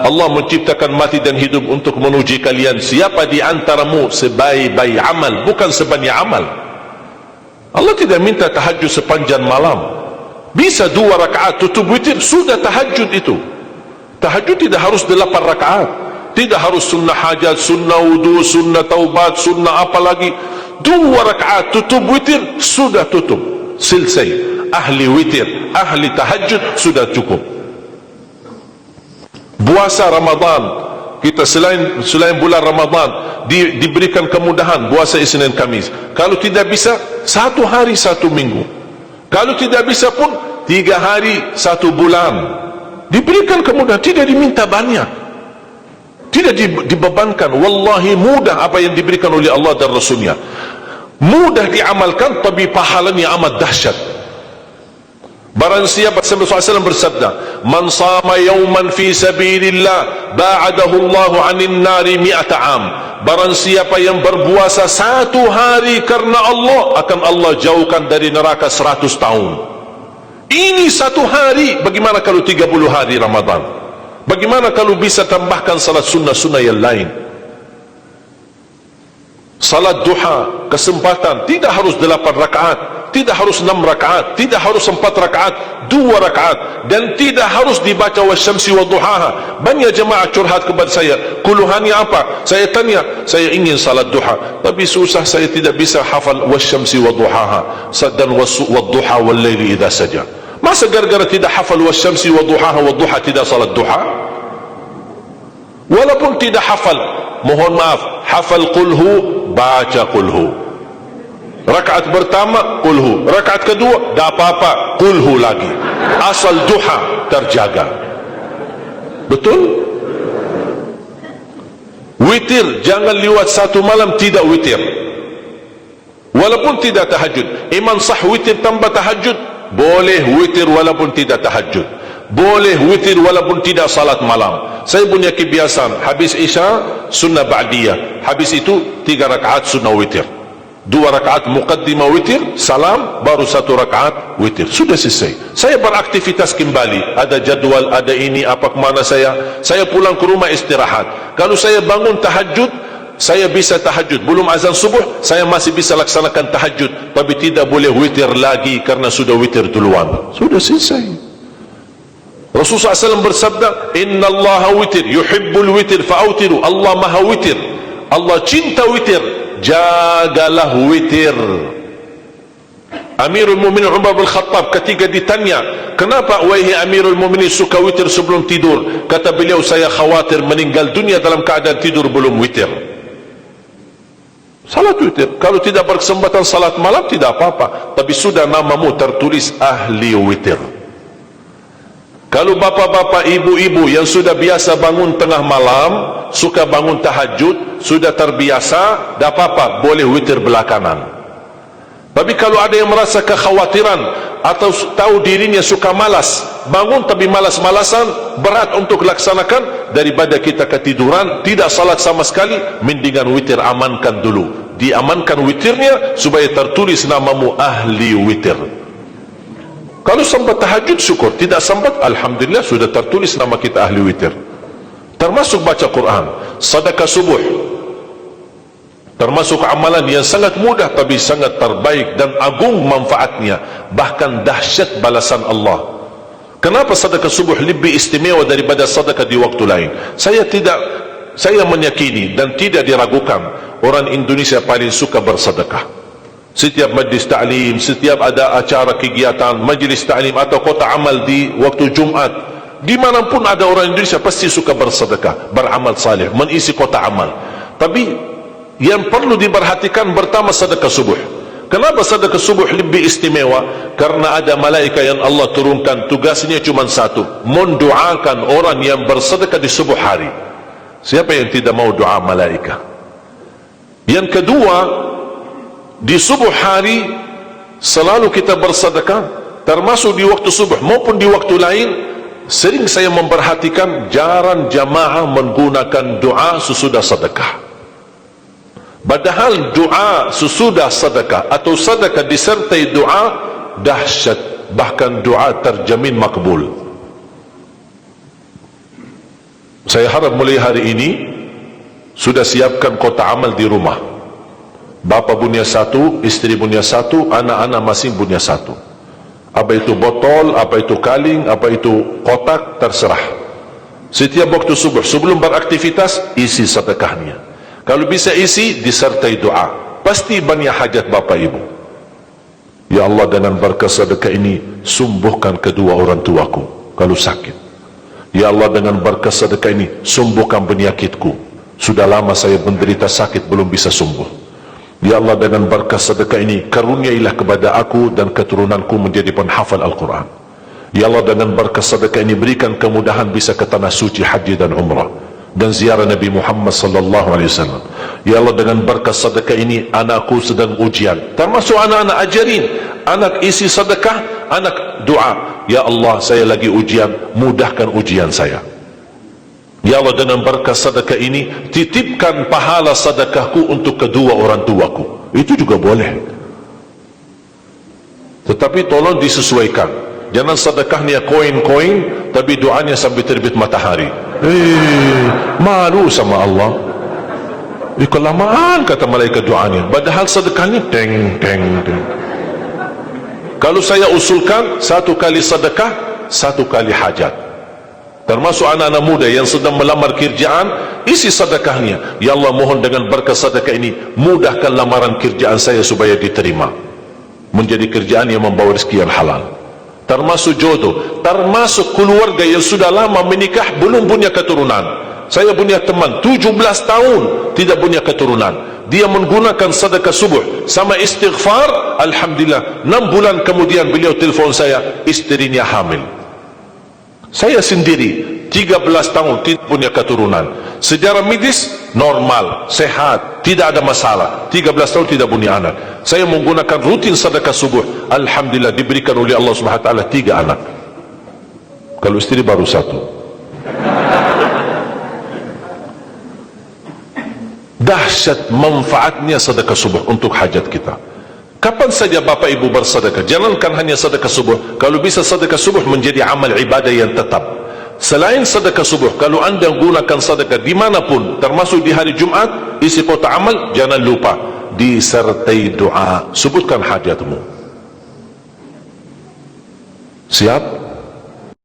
Allah menciptakan mati dan hidup untuk menguji kalian. Siapa di antaramu sebaik-baik amal, bukan sebanyak amal. Allah tidak minta tahajud sepanjang malam. Bisa 2 rakaat tutup witir, sudah tahajud itu. Tahajud tidak harus 8 rakaat, tidak harus sunnah hajat, sunnah wudu, sunnah taubat, sunnah apa lagi. 2 rakaat tutup witir, sudah tutup, selesai. Ahli witir, ahli tahajud, sudah cukup. Puasa Ramadan, kita selain bulan Ramadan diberikan kemudahan puasa Isnin Kamis. Kalau tidak bisa, 1 hari 1 minggu. Kalau tidak bisa pun 3 hari 1 bulan. Diberikan kemudahan, tidak diminta banyak, tidak dibebankan. Wallahi mudah apa yang diberikan oleh Allah dan Rasulnya, mudah diamalkan, tapi pahalanya amat dahsyat. Barang siapa, Rasulullah SAW bersabda, man sama yawman fi sabilillah ba'adahu Allahu 'anil nari 100 am. Barang siapa yang berpuasa 1 hari karena Allah, akan Allah jauhkan dari neraka 100 tahun. Ini 1 hari. Bagaimana kalau 30 hari Ramadan? Bagaimana kalau bisa tambahkan salat sunnah-sunnah yang lain? Salat duha, kesempatan, tidak harus 8 rakaat, tidak harus 6 rakaat, tidak harus 4 rakaat, 2 rakaat, dan tidak harus dibaca wasyamsi wa duhaha. Banyak jemaah curhat kepada saya, keluhannya apa? Saya tanya, saya ingin salat duha, tapi susah, saya tidak bisa hafal wasyamsi wa duhaha dan wadduha wal laili idza saja. Masa gara-gara tidak hafal wasyamsi wa duhaha wa duha tidak salat duha? Walaupun tidak hafal, mohon maaf, hafal qulhu, baca qulhu. Rakaat pertama qulhu, rakaat kedua tak apa-apa, qulhu lagi. Asal duha terjaga. Betul? Witir jangan lewat 1 malam tidak witir, walaupun tidak tahajud. Iman sah witir tambah tahajud, boleh witir walaupun tidak tahajud, boleh witir walaupun tidak salat malam. Saya punya kebiasaan, habis Isya sunnah ba'diyah, habis itu 3 rakaat sunnah witir, 2 rakaat muqaddimah witir, salam, baru 1 rakaat witir, sudah selesai. Saya beraktivitas kembali, ada jadwal, ada ini, apa kemana saya pulang ke rumah istirahat. Kalau saya bangun tahajud, saya bisa tahajud, belum azan subuh, saya masih bisa laksanakan tahajud, tapi tidak boleh witir lagi karena sudah witir duluan, sudah selesai. Rasulullah SAW bersabda, Inna Allah witir, yuhibbul witir, fa'autiru. Allah maha witir, Allah cinta witir, jagalah witir. Amirul Mu'minin Umar bin Khattab ketika ditanya, kenapa wahai Amirul Mu'minin suka witir sebelum tidur? Kata beliau, saya khawatir meninggal dunia dalam keadaan tidur belum witir. Salat witir, kalau tidak berkesempatan salat malam tidak apa-apa, tapi sudah namamu tertulis ahli witir. Kalau bapak-bapak, ibu-ibu yang sudah biasa bangun tengah malam, suka bangun tahajud, sudah terbiasa, tak apa-apa, boleh witir belakangan. Tapi kalau ada yang merasa kekhawatiran atau tahu dirinya suka malas, bangun tapi malas-malasan, berat untuk laksanakan, daripada kita ketiduran, tidak salat sama sekali, mendingan witir amankan dulu. Diamankan witirnya supaya tertulis namamu ahli witir. Kalau sempat tahajud syukur, tidak sempat alhamdulillah sudah tertulis nama kita ahli witir. Termasuk baca Quran, sedekah subuh, termasuk amalan yang sangat mudah tapi sangat terbaik dan agung manfaatnya, bahkan dahsyat balasan Allah. Kenapa sedekah subuh lebih istimewa daripada sedekah di waktu lain? Saya meyakini dan tidak diragukan, orang Indonesia paling suka bersedekah. Setiap majlis ta'lim, setiap ada acara kegiatan majlis ta'lim atau kota amal di waktu Jumat, dimanapun ada orang Indonesia pasti suka bersedekah, beramal saleh, mengisi kota amal. Tapi yang perlu diperhatikan pertama sedekah subuh. Kenapa sedekah subuh lebih istimewa? Karena ada malaikat yang Allah turunkan, tugasnya cuma satu, mendoakan orang yang bersedekah di subuh hari. Siapa yang tidak mau doa malaikat? Yang kedua, di subuh hari selalu kita bersedekah, termasuk di waktu subuh maupun di waktu lain. Sering saya memperhatikan jarang jamaah menggunakan doa sesudah sedekah, padahal doa sesudah sedekah atau sedekah disertai doa dahsyat, bahkan doa terjamin makbul. Saya harap mulai hari ini sudah siapkan kotak amal di rumah. Bapa punya satu, istri punya satu, anak-anak masing punya satu. Apa itu botol, apa itu kaling, apa itu kotak, terserah. Setiap waktu subuh, sebelum beraktivitas, isi sedekahnya. Kalau bisa isi, disertai doa. Pasti banyak hajat bapa ibu. Ya Allah, dengan berkah sedekah ini, sembuhkan kedua orang tuaku kalau sakit. Ya Allah, dengan berkah sedekah ini, sembuhkan penyakitku. Sudah lama saya menderita sakit, belum bisa sembuh. Ya Allah, dengan berkah sedekah ini, karuniailah kepada aku dan keturunanku menjadi penghafal Al-Quran. Ya Allah, dengan berkah sedekah ini, berikan kemudahan bisa ke tanah suci haji dan umrah dan ziarah Nabi Muhammad sallallahu alaihi wasallam. Ya Allah, dengan berkah sedekah ini, anakku sedang ujian, termasuk anak-anak, ajarin anak isi sedekah, anak doa. Ya Allah, saya lagi ujian, mudahkan ujian saya. Ya Allah, dengan berkah sedekah ini, titipkan pahala sedekahku untuk kedua orang tuaku. Itu juga boleh. Tetapi tolong disesuaikan. Jangan sedekahnya koin-koin, tapi doanya sampai terbit matahari. Malu sama Allah. Kelamaan kata malaikat doanya. Padahal sedekahnya teng, teng, teng. Kalau saya usulkan, satu kali sedekah, satu kali hajat. Termasuk anak-anak muda yang sedang melamar kerjaan, isi sedekahnya. Ya Allah, mohon dengan berkah sedekah ini, mudahkan lamaran kerjaan saya supaya diterima, menjadi kerjaan yang membawa rezeki yang halal. Termasuk jodoh, termasuk keluarga yang sudah lama menikah belum punya keturunan. Saya punya teman 17 tahun tidak punya keturunan. Dia menggunakan sedekah subuh sama istighfar, alhamdulillah 6 bulan kemudian beliau telefon saya, istrinya hamil. Saya sendiri 13 tahun tidak punya keturunan. Secara medis normal, sehat, tidak ada masalah. 13 tahun tidak punya anak. Saya menggunakan rutin sedekah subuh, alhamdulillah diberikan oleh Allah Subhanahu wa taala 3 anak. Kalau istri baru 1. Dahsyat manfaatnya sedekah subuh untuk hajat kita. Kapan saja Bapak Ibu bersedekah, jangankan hanya sedekah subuh. Kalau bisa sedekah subuh menjadi amal ibadah yang tetap. Selain sedekah subuh, kalau anda gunakan sedekah dimanapun, termasuk di hari Jumat, isi kotak amal, jangan lupa disertai doa. Sebutkan hajatmu. Siap?